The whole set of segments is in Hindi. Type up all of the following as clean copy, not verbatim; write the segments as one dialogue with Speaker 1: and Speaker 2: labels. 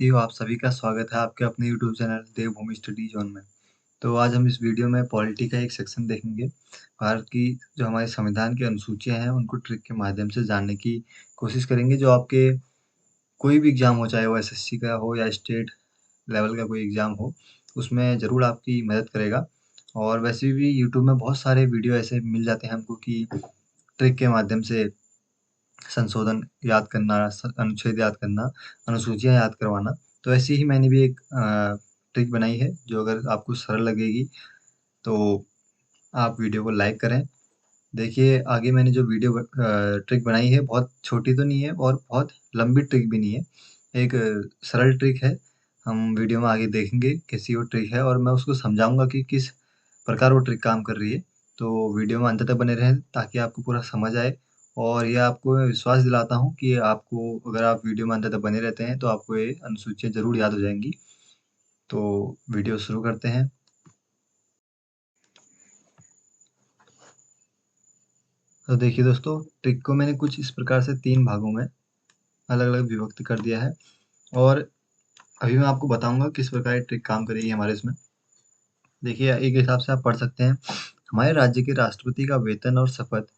Speaker 1: साथियों, आप सभी का स्वागत है आपके अपने यूट्यूब चैनल देवभूमि स्टडी जोन में। तो आज हम इस वीडियो में पॉलिटी का एक सेक्शन देखेंगे। भारत की जो हमारे संविधान की अनुसूचियाँ हैं, उनको ट्रिक के माध्यम से जानने की कोशिश करेंगे, जो आपके कोई भी एग्ज़ाम हो, चाहे वो एसएससी का हो या स्टेट लेवल का कोई एग्ज़ाम हो, उसमें ज़रूर आपकी मदद करेगा। और वैसे भी यूट्यूब में बहुत सारे वीडियो ऐसे मिल जाते हैं हमको कि ट्रिक के माध्यम से संशोधन याद करना, अनुच्छेद याद करना, अनुसूचियाँ याद करवाना। तो ऐसे ही मैंने भी एक ट्रिक बनाई है, जो अगर आपको सरल लगेगी तो आप वीडियो को लाइक करें। देखिए आगे मैंने जो ट्रिक बनाई है, बहुत छोटी तो नहीं है और बहुत लंबी ट्रिक भी नहीं है। एक सरल ट्रिक है। हम वीडियो में आगे देखेंगे कैसी वो ट्रिक है और मैं उसको समझाऊँगा कि किस प्रकार वो ट्रिक काम कर रही है। तो वीडियो में अंत तक बने रहें ताकि आपको पूरा समझ आए। और ये आपको मैं विश्वास दिलाता हूँ कि आपको, अगर आप वीडियो में अंत तक बने रहते हैं, तो आपको ये अनुसूचियाँ ज़रूर याद हो जाएँगी। तो वीडियो शुरू करते हैं। तो देखिए दोस्तों, ट्रिक को मैंने कुछ इस प्रकार से 3 भागों में अलग-अलग विभक्त कर दिया है और अभी मैं आपको बताऊँगा किस प्रकार ये ट्रिक काम करेगी हमारे इसमें। देखिए, एक हिसाब से आप पढ़ सकते हैं, हमारे राज्य के राष्ट्रपति का वेतन और शपथ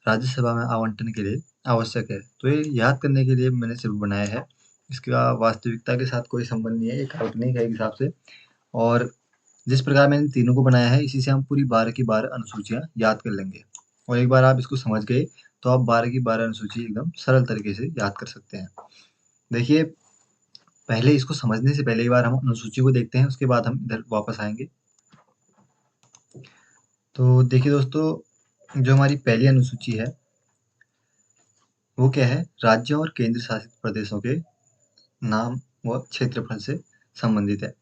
Speaker 1: राज्यसभा में आवंटन के लिए आवश्यक है। तो ये याद करने के लिए मैंने सिर्फ़ बनाया है। इसका वास्तविकता के साथ कोई संबंध नहीं है, ये काल्पनिक है एक हिसाब से। और जिस प्रकार मैंने तीनों को बनाया है, इसी से हम पूरी 12 की 12 अनुसूचियाँ याद कर लेंगे। और एक बार आप इसको समझ गए, तो आप 12 की 12 अनुसूची एकदम सरल तरीके से याद कर सकते हैं। देखिए, पहले इसको समझने से पहले एक बार हम अनुसूची को देखते हैं, उसके बाद हम इधर वापस आएँगे। तो देखिए दोस्तों, जो हमारी पहली अनुसूची है, वो क्या है? राज्यों और केंद्र शासित प्रदेशों के नाम व क्षेत्रफल से संबंधित है।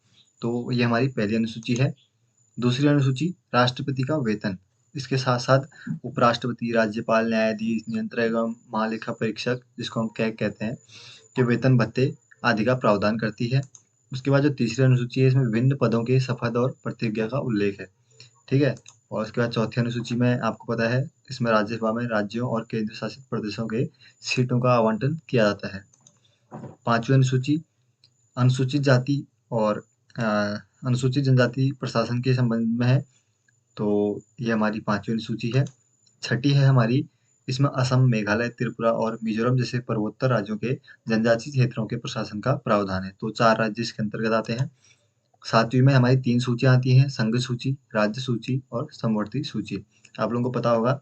Speaker 1: तो ये हमारी पहली अनुसूची है। दूसरी अनुसूची राष्ट्रपति का वेतन। इसके साथ-साथ उपराष्ट्रपति, राज्यपाल, न्यायाधीश, नियंत्रक एवं महालेखा परीक्षक, जिसको हम कैग कहते हैं, के वेतन भत्ते आदि का प्रावधान करती है। उसके बाद जो तीसरी अनुसूची है, इसमें विभिन्न पदों के शपथ और प्रतिज्ञा का उल्लेख है। ठीक है? और उसके बाद चौथी अनुसूची में आपको पता है, इसमें राज्यसभा में राज्यों और केंद्र शासित प्रदेशों के सीटों का आवंटन किया जाता है। पाँचवीं अनुसूची अनुसूचित जाति और अ, अनुसूचित जनजाति प्रशासन के संबंध में है। तो ये हमारी 5वीं अनुसूची है। छठी है हमारी, इसमें असम, मेघालय, त्रिपुरा और मिज़ोरम जैसे पूर्वोत्तर राज्यों के जनजातीय क्षेत्रों के प्रशासन का प्रावधान है। तो 4 राज्य इसके अंतर्गत आते हैं। 7वीं में हमारी 3 सूचियाँ आती हैं, संघ सूची, राज्य सूची और समवर्ती सूची। आप लोगों को पता होगा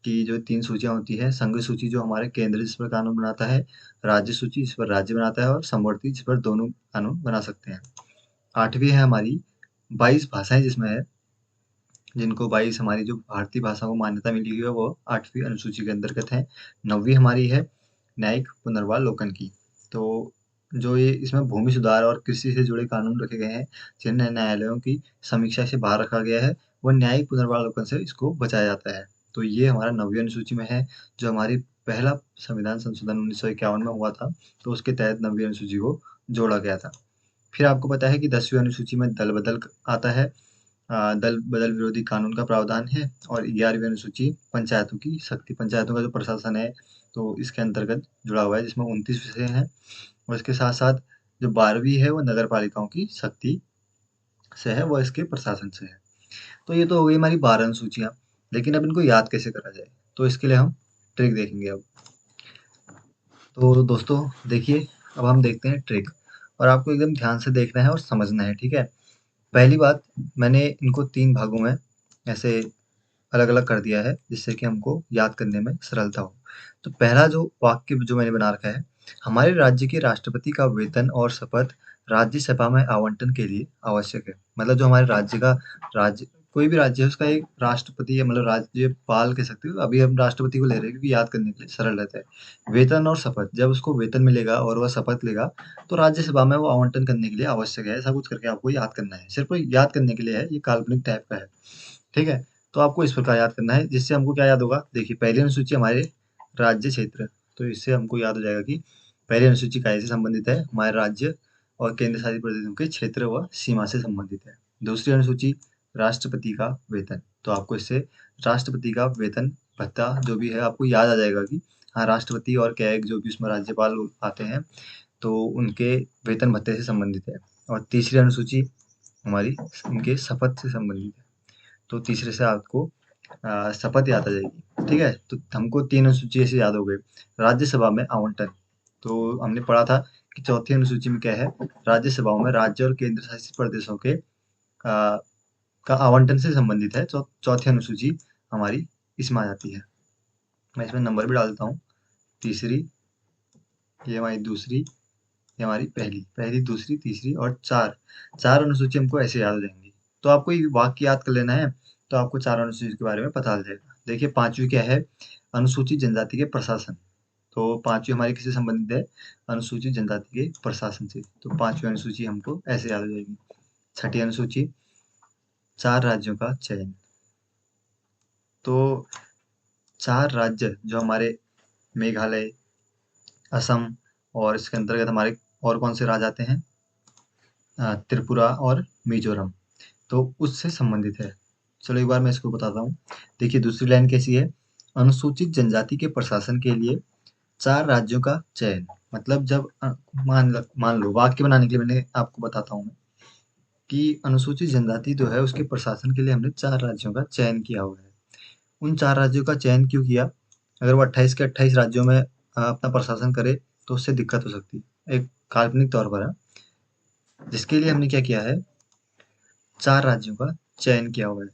Speaker 1: कि जो 3 सूचियाँ होती हैं, संघ सूची जो हमारे केंद्र जिस पर कानून बनाता है, राज्य सूची जिस पर राज्य बनाता है और समवर्ती जिस पर दोनों कानून बना सकते हैं। 8वीं है हमारी 22 भाषाएँ जिसमें है, जिनको 22 हमारी जो भारतीय भाषाओं को मान्यता मिली हुई है, वो 8वीं अनुसूची के अंतर्गत है। 9वीं हमारी है न्यायिक पुनर्वालोकन की। तो जो ये इसमें भूमि सुधार और कृषि से जुड़े कानून रखे गए हैं, जिन्हें न्यायालयों की समीक्षा से बाहर रखा गया है, वो न्यायिक पुनर्वालोकन से इसको बचाया जाता है। तो ये हमारा 9वीं अनुसूची में है, जो हमारी पहला संविधान संशोधन 1951 में हुआ था, तो उसके तहत 9वीं अनुसूची को जोड़ा गया था। फिर आपको पता है कि 10वीं अनुसूची में दल बदल आता है। दल बदल विरोधी कानून का प्रावधान है। और 11वीं अनुसूची पंचायतों की शक्ति, पंचायतों का जो प्रशासन है, तो इसके अंतर्गत जुड़ा हुआ है, जिसमें 29 विषय हैं। और इसके साथ-साथ जो 12वीं है, वो नगर पालिकाओं की शक्ति से है, वो इसके प्रशासन से है। तो ये तो हो गई हमारी 12 अनुसूचियाँ, लेकिन अब इनको याद कैसे करा जाए? तो इसके लिए हम ट्रिक देखेंगे अब। तो दोस्तों देखिए, अब हम देखते हैं ट्रिक, और आपको एकदम ध्यान से देखना है और समझना है, ठीक है? पहली बात, मैंने इनको 3 भागों में ऐसे अलग-अलग कर दिया है, जिससे कि हमको याद करने में सरलता हो। तो पहला जो वाक्य जो मैंने बना रखा है, हमारे राज्य के राष्ट्रपति का वेतन और शपथ राज्यसभा में आवंटन के लिए आवश्यक है। मतलब जो हमारे राज्य कोई भी राज्य है, उसका एक राष्ट्रपति या मतलब राज्यपाल कह सकते हो। अभी हम राष्ट्रपति को ले रहे हैं क्योंकि याद करने के लिए सरल रहता है। वेतन और शपथ, जब उसको वेतन मिलेगा और वह शपथ लेगा, तो राज्यसभा में वो आवंटन करने के लिए आवश्यक है। ऐसा कुछ करके आपको याद करना है। सिर्फ़ याद करने के लिए है, ये काल्पनिक टाइप का है। ठीक है? तो आपको इस प्रकार याद करना है, जिससे हमको क्या याद होगा? देखिए, पहली अनुसूची हमारे राज्य क्षेत्र, तो इससे हमको याद हो जाएगा कि पहली अनुसूची काय से संबंधित है? हमारे राज्य और केंद्र शासित प्रदेशों के क्षेत्र व सीमा से संबंधित है। दूसरी अनुसूची राष्ट्रपति का वेतन, तो आपको इससे राष्ट्रपति का वेतन भत्ता जो भी है, आपको याद आ जाएगा कि हाँ, राष्ट्रपति और क्या है, जो भी उसमें राज्यपाल लोग आते हैं, तो उनके वेतन भत्ते से संबंधित है। और तीसरी अनुसूची हमारी उनके शपथ से संबंधित है। तो तीसरे से आपको शपथ याद आ जाएगी। ठीक है, तो हमको 3 अनुसूची ऐसे याद हो गए। राज्यसभा में आवंटन, तो हमने पढ़ा था कि चौथी अनुसूची में क्या है, राज्यसभाओं में राज्य और केंद्र शासित प्रदेशों के का आवंटन से संबंधित है। चौथी अनुसूची हमारी इसमें आ जाती है। मैं इसमें नंबर भी डाल देता हूँ। तीसरी, ये हमारी दूसरी, ये हमारी पहली, दूसरी, तीसरी और चार अनुसूची हमको ऐसे याद हो जाएंगी। तो आपको ये वाक्य याद कर लेना है, तो आपको 4 अनुसूची के बारे में पता चल जाएगा। देखिए 5वीं क्या है, अनुसूचित जनजाति के प्रशासन। तो 5वीं हमारी किससे संबंधित है, अनुसूचित जनजाति के प्रशासन से। तो 5वीं अनुसूची हमको ऐसे याद हो जाएगी। 6ठी अनुसूची, 4 राज्यों का चयन। तो 4 राज्य जो हमारे मेघालय, असम और इसके अंतर्गत हमारे और कौन से राज्य आते हैं, त्रिपुरा और मिजोरम, तो उससे संबंधित है। चलो एक बार मैं इसको बताता हूँ। देखिए दूसरी लाइन कैसी है, अनुसूचित जनजाति के प्रशासन के लिए 4 राज्यों का चयन। मतलब जब मान लो, वाक्य बनाने के लिए मैंने आपको बताता हूँ मैं, कि अनुसूचित जनजाति जो है उसके प्रशासन के लिए हमने 4 राज्यों का चयन किया हुआ है। उन 4 राज्यों का चयन क्यों किया, अगर वो 28 के 28 राज्यों में अपना प्रशासन करे तो उससे दिक्कत हो सकती है, एक काल्पनिक तौर पर है, जिसके लिए हमने क्या किया है, 4 राज्यों का चयन किया हुआ है।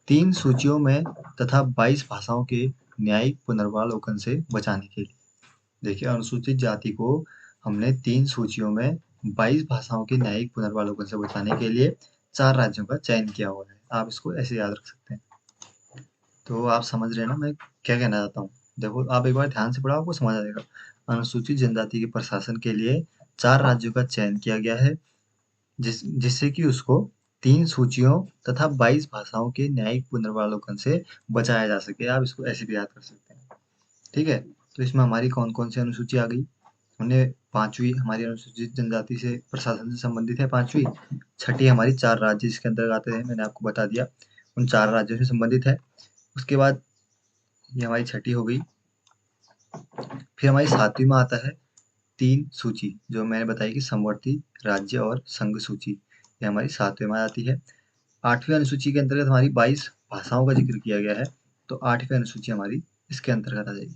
Speaker 1: 3 सूचियों में तथा 22 भाषाओं के न्यायिक पुनर्वालोकन से बचाने के लिए। देखिए अनुसूचित जाति को हमने 3 सूचियों में 22 भाषाओं के न्यायिक पुनर्वालोकन से बचाने के लिए 4 राज्यों का चयन किया हुआ है। आप इसको ऐसे याद रख सकते हैं। तो आप समझ रहे हैं ना मैं क्या कहना चाहता हूँ। देखो आप एक बार ध्यान से पढ़ो, आपको समझ आ जाएगा। अनुसूचित जनजाति के प्रशासन के लिए 4 राज्यों का चयन किया गया है, जिससे कि उसको 3 सूचियों तथा 22 भाषाओं के न्यायिक पुनर्वालोकन से बचाया जा सके। आप इसको ऐसे भी याद कर सकते हैं। ठीक है, तो इसमें हमारी कौन-कौन सी अनुसूची आ गई, हमने 5वीं हमारी अनुसूचित जनजाति से प्रशासन से संबंधित है 5वीं। 6ठी हमारी 4 राज्य इसके अंतर्गत आते हैं, मैंने आपको बता दिया, उन 4 राज्यों से संबंधित है। उसके बाद ये हमारी 6ठी हो गई। फिर हमारी 7वीं में आता है 3 सूची, जो मैंने बताई कि समवर्ती राज्य और संघ सूची, ये हमारी 7वीं में आती है। 8वीं अनुसूची के अंतर्गत हमारी 22 भाषाओं का जिक्र किया गया है, तो 8वीं अनुसूची हमारी इसके अंतर्गत आ जाएगी।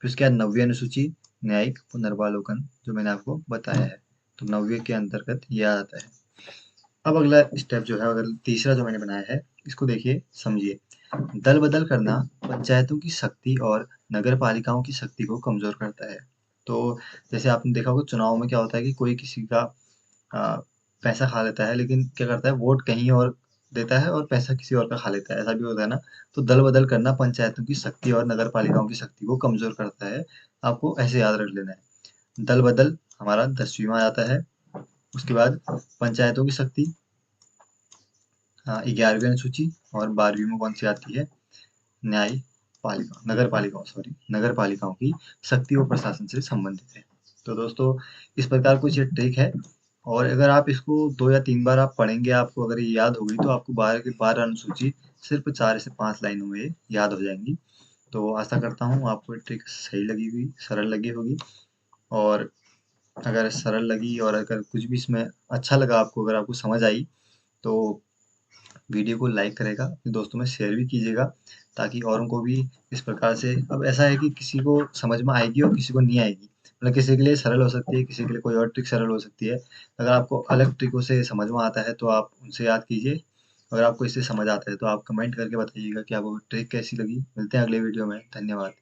Speaker 1: फिर उसके बाद 9वीं अनुसूची, न्यायिक पुनर्वालोकन, जो मैंने आपको बताया है, तो 9वीं के अंतर्गत ये आ जाता है। अब अगला स्टेप जो है, अगर तीसरा जो मैंने बनाया है, इसको देखिए समझिए। दल बदल करना पंचायतों की शक्ति और नगर पालिकाओं की शक्ति को कमजोर करता है। तो जैसे आपने देखा होगा चुनाव में क्या होता है कि कोई किसी का पैसा खा लेता है, लेकिन क्या करता है, वोट कहीं और देता है और पैसा किसी और का खा लेता है, ऐसा भी होता है ना। तो दल बदल करना पंचायतों की शक्ति और नगर पालिकाओं की शक्ति को कमजोर करता है। आपको ऐसे याद रख लेना है। दल बदल हमारा 10वीं में आ जाता है। उसके बाद पंचायतों की शक्ति 11वीं अनुसूची, और 12वीं में कौन सी आती है, नगर पालिकाओं की शक्ति और प्रशासन से संबंधित है। तो दोस्तों इस प्रकार कुछ ये ट्रिक है, और अगर आप इसको 2 या 3 बार आप पढ़ेंगे, आपको अगर ये याद हो गई, तो आपको 12 की 12 अनुसूची सिर्फ 4 से 5 लाइनों में याद हो जाएंगी। तो आशा करता हूँ आपको ये ट्रिक सही लगी हुई, सरल लगी होगी। और अगर सरल लगी और अगर कुछ भी इसमें अच्छा लगा आपको, अगर आपको समझ आई, तो वीडियो को लाइक करेगा, अपने दोस्तों में शेयर भी कीजिएगा, ताकि औरों को भी इस प्रकार से, अब ऐसा है कि किसी को समझ में आएगी और किसी को नहीं आएगी, मतलब किसी के लिए सरल हो सकती है, किसी के लिए कोई और ट्रिक सरल हो सकती है। अगर आपको अलग ट्रिकों से समझ में आता है तो आप उनसे याद कीजिए, अगर आपको इससे समझ आता है तो आप कमेंट करके बताइएगा कि आपको ट्रिक कैसी लगी। मिलते हैं अगले वीडियो में, धन्यवाद।